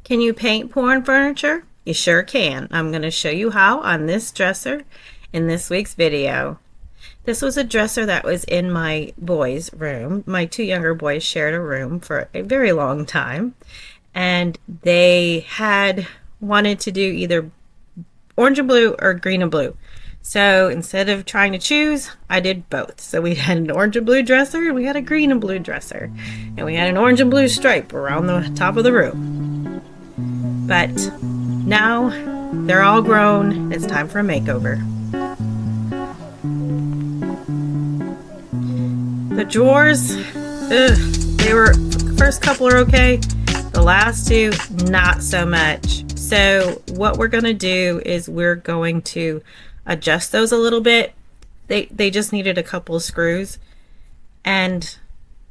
Can you paint porn furniture? You sure can. I'm going to show you how on this dresser in this week's video. This was a dresser that was in my boys' room. My two younger boys shared a room for a very long time, and they had wanted to do either orange and blue or green and blue. So instead of trying to choose, I did both. So we had an orange and blue dresser, and we had a green and blue dresser, and we had an orange and blue stripe around the top of the room. But now they're all grown. It's time for a makeover. The drawers, they were, first couple are okay. The last two, not so much. So what we're going to do is we're going to adjust those a little bit. They just needed a couple of screws. And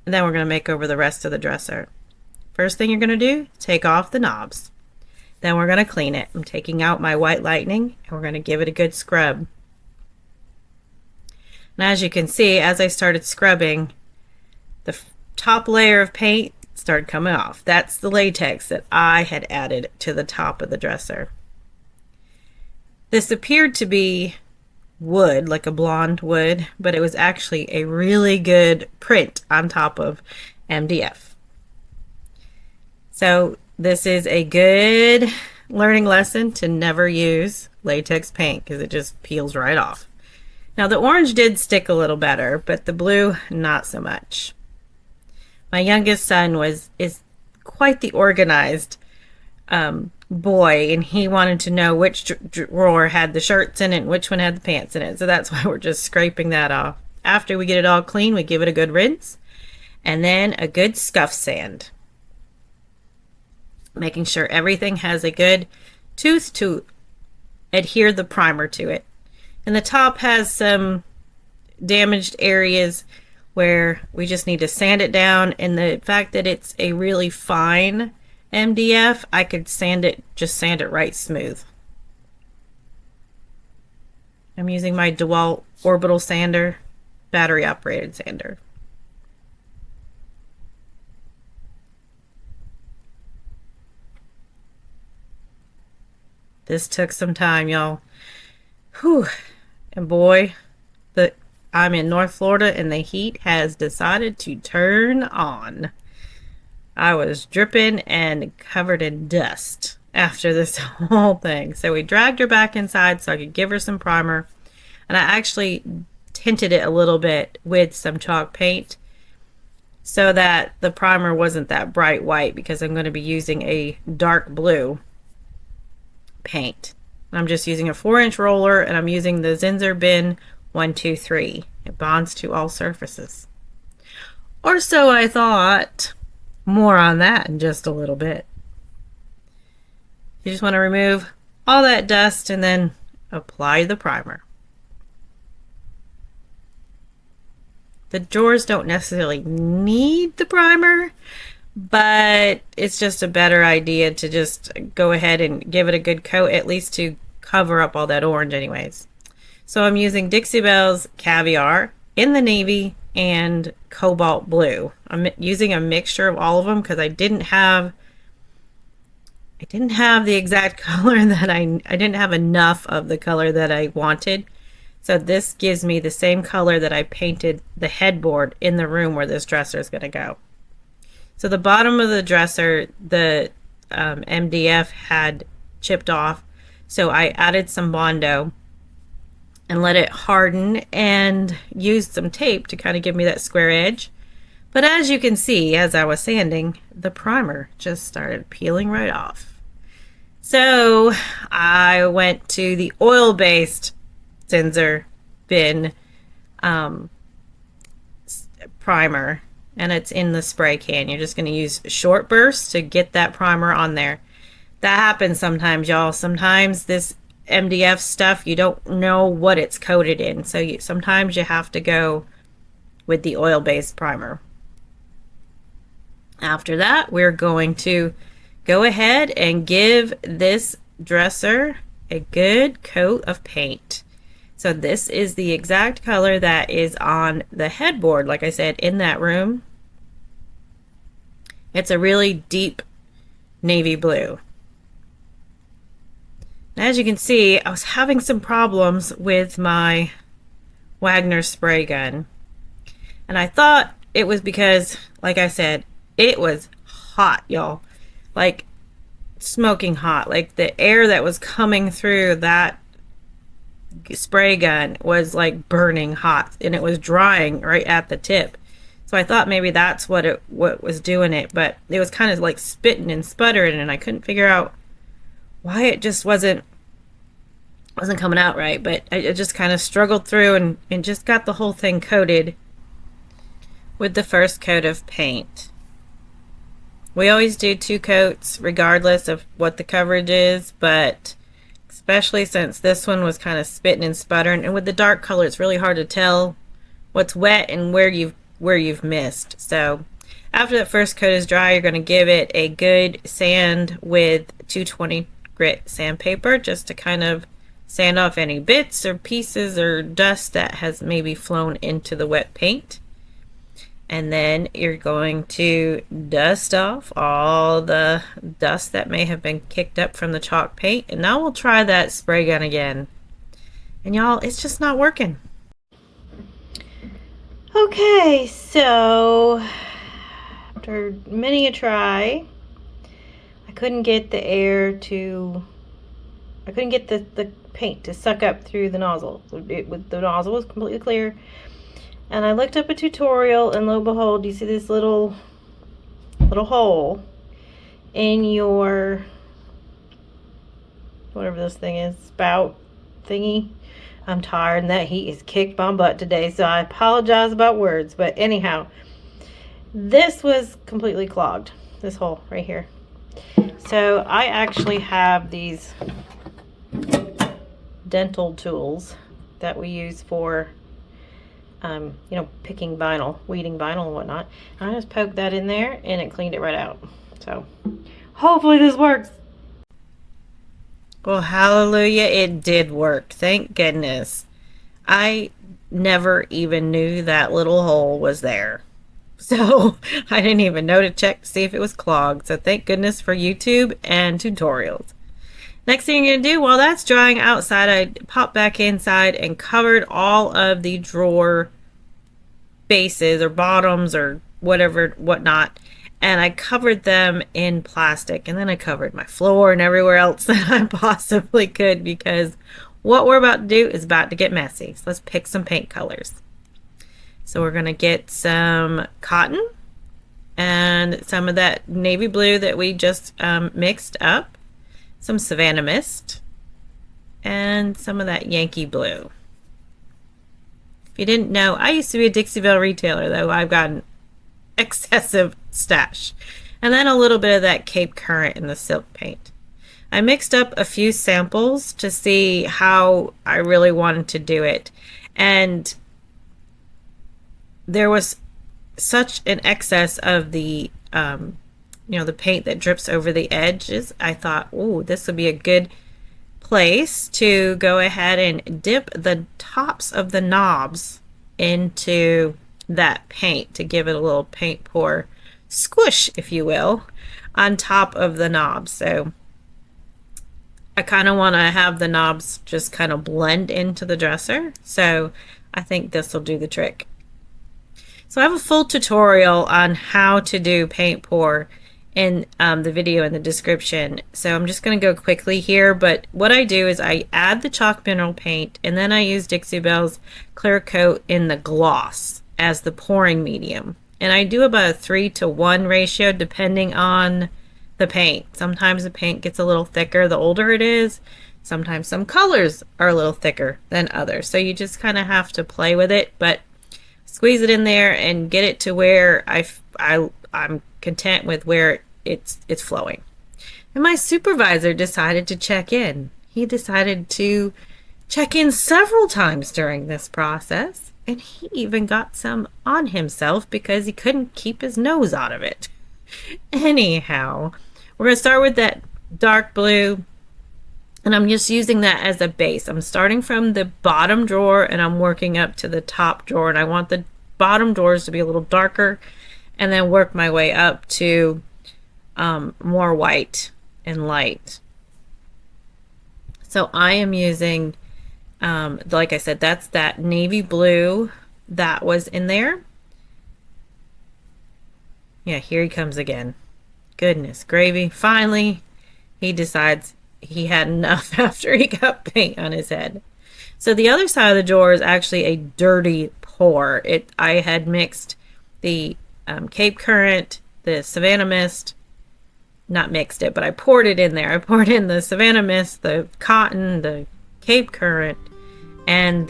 then we're going to make over the rest of the dresser. First thing you're going to do, take off the knobs. Then we're going to clean it. I'm taking out my white lightning and we're going to give it a good scrub. And as you can see, as I started scrubbing, the top layer of paint started coming off. That's the latex that I had added to the top of the dresser. This appeared to be wood, like a blonde wood, but it was actually a really good print on top of MDF. So this is a good learning lesson to never use latex paint because it just peels right off. Now the orange did stick a little better, but the blue not so much. My youngest son is quite the organized boy, and he wanted to know which drawer had the shirts in it and which one had the pants in it. So that's why we're just scraping that off. After we get it all clean, we give it a good rinse and then a good scuff sand, making sure everything has a good tooth to adhere the primer to it. And the top has some damaged areas where we just need to sand it down. And the fact that it's a really fine MDF, I could just sand it right smooth. I'm using my DeWalt orbital sander, battery operated sander. This took some time, y'all. Whew. And boy, I'm in North Florida and the heat has decided to turn on. I was dripping and covered in dust after this whole thing. So we dragged her back inside so I could give her some primer. And I actually tinted it a little bit with some chalk paint so that the primer wasn't that bright white, because I'm going to be using a dark blue paint. I'm just using a 4-inch roller, and I'm using the Zinsser Bin 123. It bonds to all surfaces. Or so I thought. More on that in just a little bit. You just want to remove all that dust and then apply the primer. The drawers don't necessarily need the primer, but it's just a better idea to just go ahead and give it a good coat, at least to cover up all that orange anyways. So I'm using Dixie Belle's Caviar in the navy and cobalt blue. I'm using a mixture of all of them because I didn't have the exact color that I didn't have enough of the color that I wanted. So this gives me the same color that I painted the headboard in the room where this dresser is going to go. So the bottom of the dresser, the MDF had chipped off. So I added some Bondo and let it harden and used some tape to kind of give me that square edge. But as you can see, as I was sanding, the primer just started peeling right off. So I went to the oil-based Zinsser Bin primer, and it's in the spray can. You're just going to use short bursts to get that primer on there. That happens sometimes, y'all. Sometimes this MDF stuff, you don't know what it's coated in, so sometimes you have to go with the oil-based primer. After that, we're going to go ahead and give this dresser a good coat of paint. So this is the exact color that is on the headboard, like I said, in that room. It's a really deep navy blue. As you can see, I was having some problems with my Wagner spray gun. And I thought it was because, like I said, it was hot, y'all. Like smoking hot. Like the air that was coming through that spray gun was like burning hot, and it was drying right at the tip. So I thought maybe that's what was doing it, but it was kind of like spitting and sputtering, and I couldn't figure out why it just wasn't coming out right. But I just kind of struggled through and just got the whole thing coated with the first coat of paint. We always do 2 coats regardless of what the coverage is, but especially since this one was kind of spitting and sputtering, and with the dark color it's really hard to tell what's wet and where you've missed. So after that first coat is dry, you're going to give it a good sand with 220 grit sandpaper, just to kind of sand off any bits or pieces or dust that has maybe flown into the wet paint. And then you're going to dust off all the dust that may have been kicked up from the chalk paint. And now we'll try that spray gun again. And y'all, it's just not working. Okay, so after many a try, I couldn't get the paint to suck up through the nozzle. The nozzle was completely clear. And I looked up a tutorial, and lo and behold, you see this little hole in your, whatever this thing is, spout thingy. I'm tired, and that heat has kicked my butt today, so I apologize about words. But anyhow, this was completely clogged, this hole right here. So I actually have these dental tools that we use for picking vinyl, weeding vinyl and whatnot. And I just poked that in there and it cleaned it right out. So hopefully this works. Well, hallelujah, it did work. Thank goodness. I never even knew that little hole was there. So I didn't even know to check to see if it was clogged. So thank goodness for YouTube and tutorials. Next thing you're going to do, while that's drying outside, I popped back inside and covered all of the drawer bases or bottoms or whatnot. And I covered them in plastic. And then I covered my floor and everywhere else that I possibly could, because what we're about to do is about to get messy. So let's pick some paint colors. So we're going to get some cotton and some of that navy blue that we just mixed up. Some Savannah Mist, and some of that Yankee Blue. If you didn't know, I used to be a Dixie retailer, though I've got an excessive stash. And then a little bit of that Cape Current in the silk paint. I mixed up a few samples to see how I really wanted to do it. And there was such an excess of the the paint that drips over the edges. I thought, oh, this would be a good place to go ahead and dip the tops of the knobs into that paint to give it a little paint pour squish, if you will, on top of the knobs. So I kind of want to have the knobs just kind of blend into the dresser. So I think this will do the trick. So I have a full tutorial on how to do paint pour in the video in the description. So I'm just going to go quickly here, but what I do is I add the chalk mineral paint, and then I use Dixie Belle's clear coat in the gloss as the pouring medium. And I do about a 3-to-1 ratio depending on the paint. Sometimes the paint gets a little thicker the older it is. Sometimes some colors are a little thicker than others. So you just kind of have to play with it, but squeeze it in there and get it to where I'm content with where it's flowing. And my supervisor decided to check in. He decided to check in several times during this process, and he even got some on himself because he couldn't keep his nose out of it. Anyhow, we're going to start with that dark blue, and I'm just using that as a base. I'm starting from the bottom drawer and I'm working up to the top drawer, and I want the bottom drawers to be a little darker, and then work my way up to more white and light. So I am using, like I said, that's that navy blue that was in there. Yeah, here he comes again. Goodness gravy. Finally, he decides he had enough after he got paint on his head. So the other side of the drawer is actually a dirty pour. I had mixed the Cape Current, the Savannah Mist, not mixed it, but I poured it in there. I poured in the Savannah Mist, the cotton, the Cape Current, and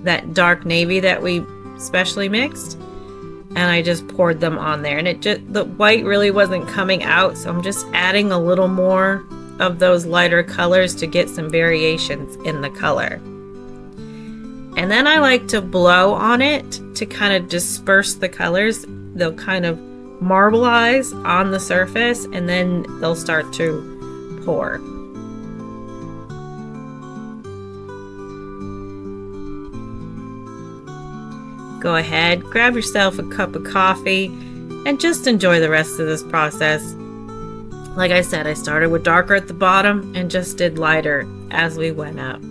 that dark navy that we specially mixed. And I just poured them on there, and the white really wasn't coming out, so I'm just adding a little more of those lighter colors to get some variations in the color. And then I like to blow on it to kind of disperse the colors. They'll kind of marbleize on the surface, and then they'll start to pour. Go ahead, grab yourself a cup of coffee, and just enjoy the rest of this process. Like I said, I started with darker at the bottom and just did lighter as we went up.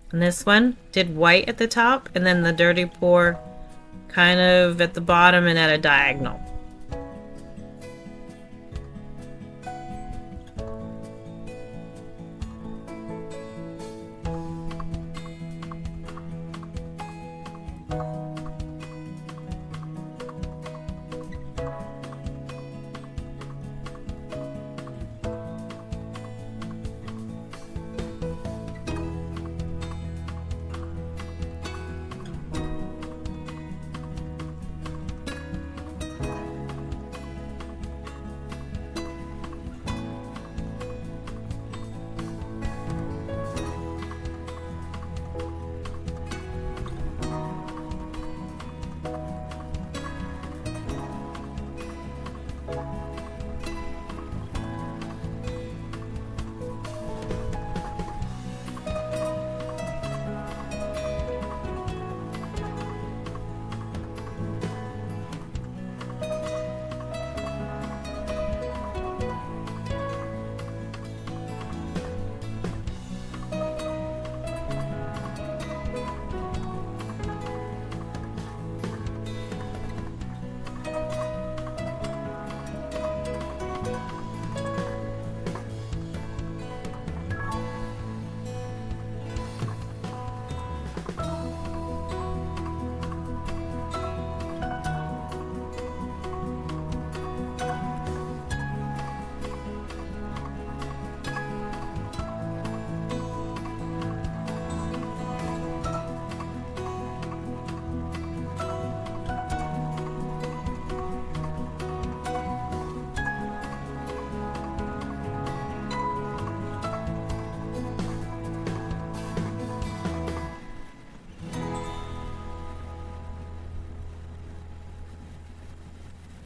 And this one did white at the top, and then the dirty pour kind of at the bottom and at a diagonal.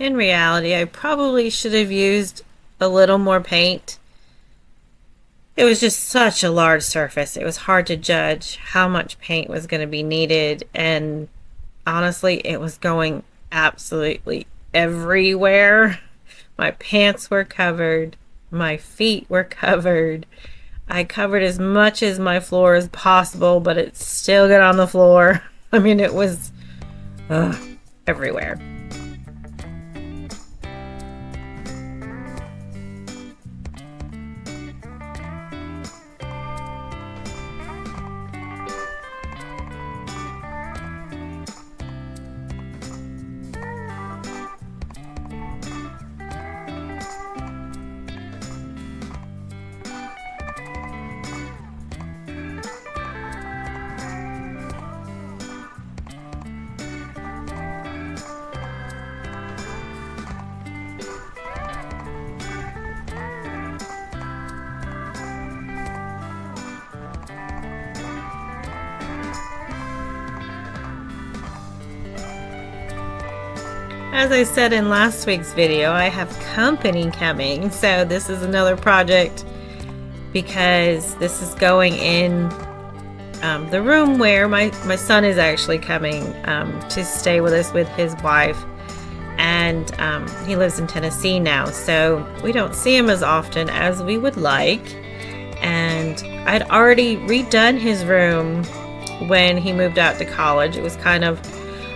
In reality, I probably should have used a little more paint. It was just such a large surface. It was hard to judge how much paint was going to be needed, and honestly, it was going absolutely everywhere. My pants were covered. My feet were covered. I covered as much as my floor as possible, but it still got on the floor. I mean, it was everywhere. As I said in last week's video, I have company coming, so this is another project because this is going in the room where my son is actually coming to stay with us with his wife, and he lives in Tennessee now, so we don't see him as often as we would like. And I'd already redone his room when he moved out to college. It was kind of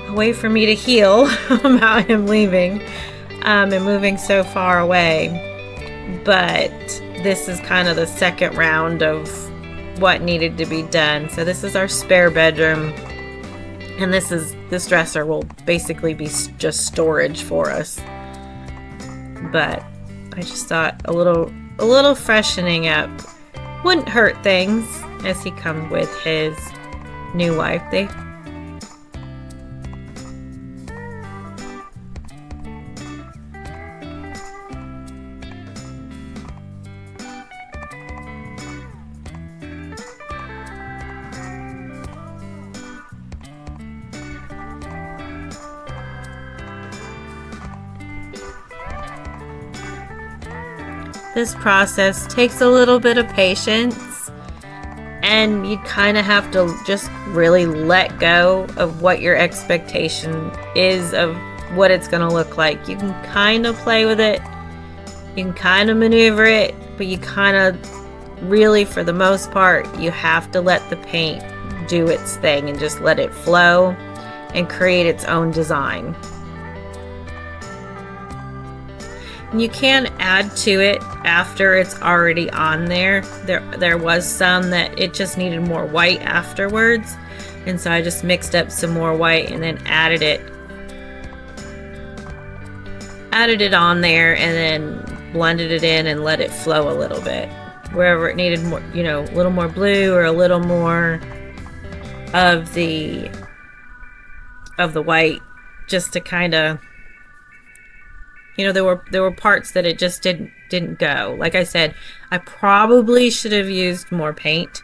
a way for me to heal about him leaving and moving so far away. But this is kind of the second round of what needed to be done. So this is our spare bedroom, and this dresser will basically be just storage for us. But I just thought a little freshening up wouldn't hurt things as he comes with his new wife. This process takes a little bit of patience, and you kind of have to just really let go of what your expectation is of what it's going to look like. You can kind of play with it, you can kind of maneuver it, but you kind of really, for the most part, you have to let the paint do its thing and just let it flow and create its own design. You can add to it after it's already on there. There was some that it just needed more white afterwards, and so I just mixed up some more white and then added it on there, and then blended it in and let it flow a little bit wherever it needed more, a little more blue or a little more of the white, just to kind of, there were parts that it just didn't go. Like I said, I probably should have used more paint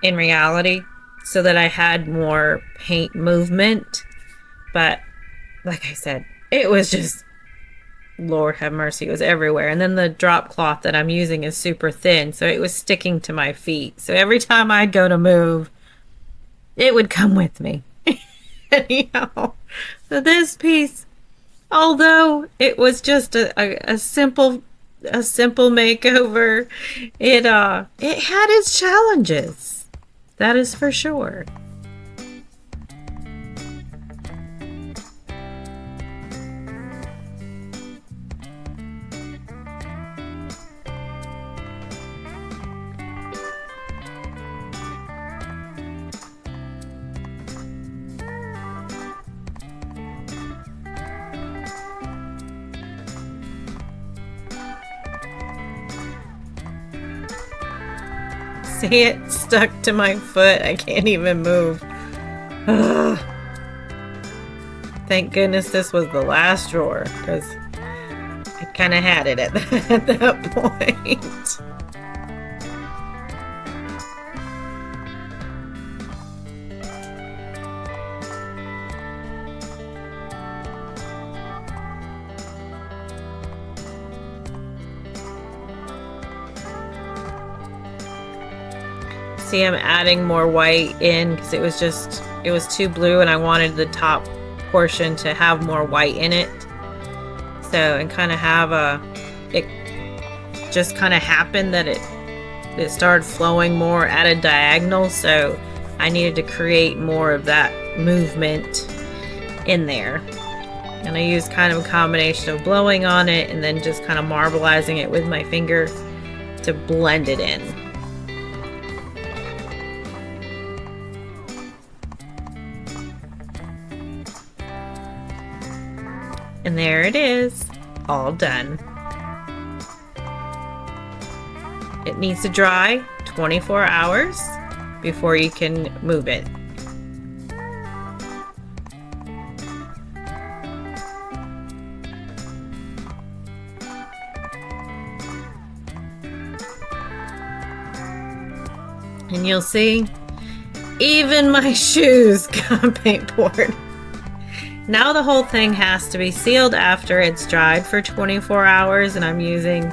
in reality so that I had more paint movement. But like I said, it was just, Lord have mercy, it was everywhere. And then the drop cloth that I'm using is super thin, so it was sticking to my feet. So every time I'd go to move, it would come with me. Anyhow, so this piece, although it was just a simple makeover, it had its challenges. That is for sure. See, it stuck to my foot. I can't even move. Ugh. Thank goodness this was the last drawer, because I kind of had it at that point. See, I'm adding more white in because it was too blue, and I wanted the top portion to have more white in it. So, and kind of have it just kind of happened that it started flowing more at a diagonal, so I needed to create more of that movement in there. And I used kind of a combination of blowing on it and then just kind of marbleizing it with my finger to blend it in. And there it is, all done. It needs to dry 24 hours before you can move it. And you'll see, even my shoes got paint poured. Now the whole thing has to be sealed after it's dried for 24 hours, and I'm using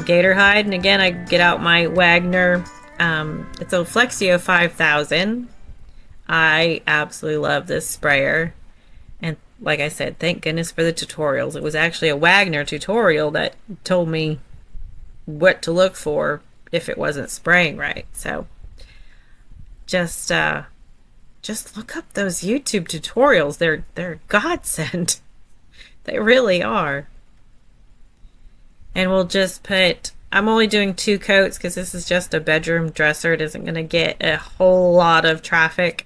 gator hide. And again, I get out my Wagner. It's a Flexio 5000. I absolutely love this sprayer. And like I said, thank goodness for the tutorials. It was actually a Wagner tutorial that told me what to look for if it wasn't spraying right. So just look up those YouTube tutorials. They're godsend. They really are. And we'll just put, I'm only doing 2 coats because this is just a bedroom dresser. It isn't going to get a whole lot of traffic.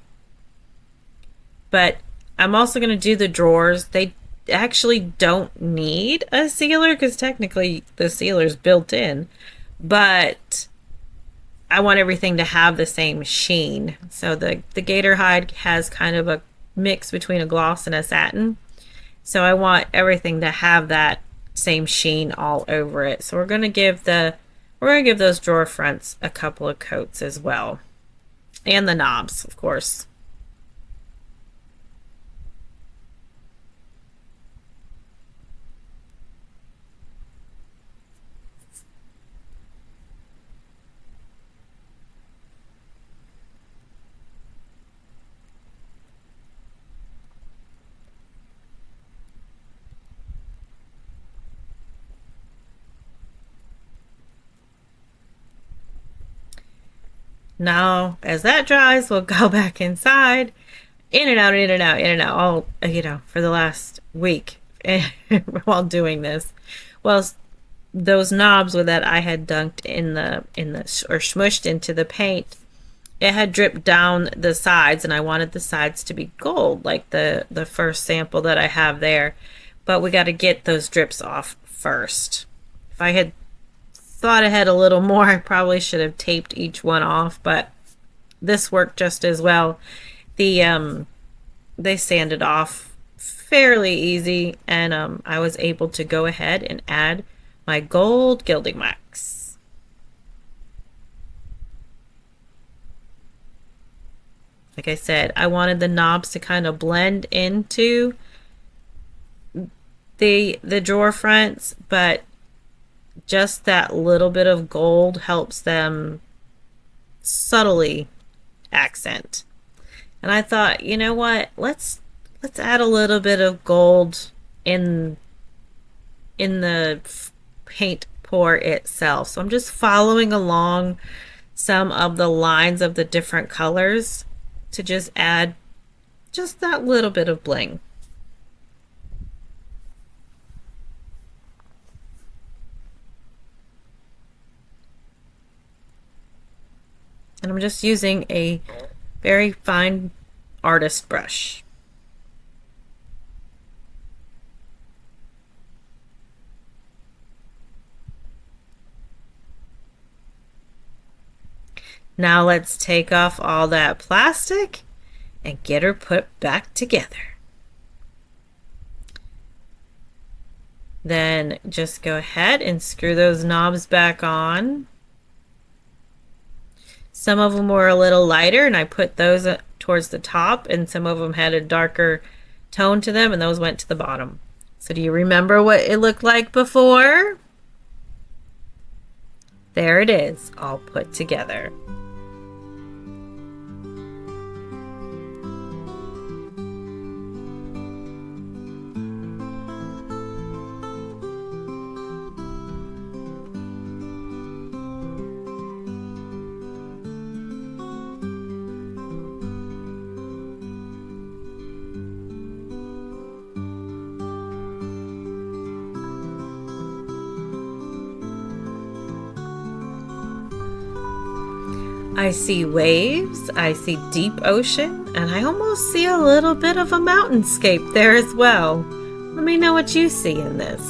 But I'm also going to do the drawers. They actually don't need a sealer because technically the sealer's built in. But I want everything to have the same sheen. So the gator hide has kind of a mix between a gloss and a satin. So I want everything to have that same sheen all over it. So we're going to give those drawer fronts a couple of coats as well. And the knobs, of course. Now, as that dries, we'll go back inside, in and out, in and out, in and out, all, for the last week while doing this. Well, those knobs that I had dunked in the or smushed into the paint, it had dripped down the sides, and I wanted the sides to be gold, like the first sample that I have there. But we got to get those drips off first. If I had thought ahead a little more, I probably should have taped each one off, but this worked just as well. They sanded off fairly easy, and I was able to go ahead and add my gold gilding wax. Like I said, I wanted the knobs to kind of blend into the drawer fronts, but just that little bit of gold helps them subtly accent. And I thought, you know what? Let's add a little bit of gold in the paint pour itself. So I'm just following along some of the lines of the different colors to just add just that little bit of bling. And I'm just using a very fine artist brush. Now let's take off all that plastic and get her put back together. Then just go ahead and screw those knobs back on. Some of them were a little lighter, and I put those towards the top, and some of them had a darker tone to them, and those went to the bottom. So do you remember what it looked like before? There it is, all put together. I see waves, I see deep ocean, and I almost see a little bit of a mountainscape there as well. Let me know what you see in this.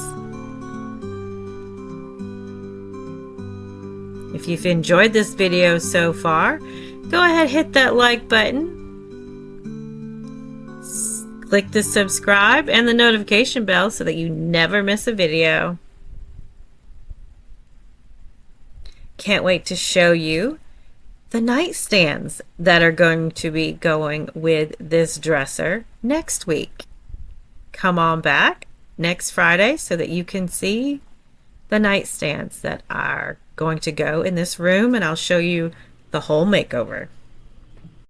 If you've enjoyed this video so far, go ahead, hit that like button. Click the subscribe and the notification bell so that you never miss a video. Can't wait to show you the nightstands that are going to be going with this dresser next week. come on back next Friday so that you can see the nightstands that are going to go in this room, and I'll show you the whole makeover.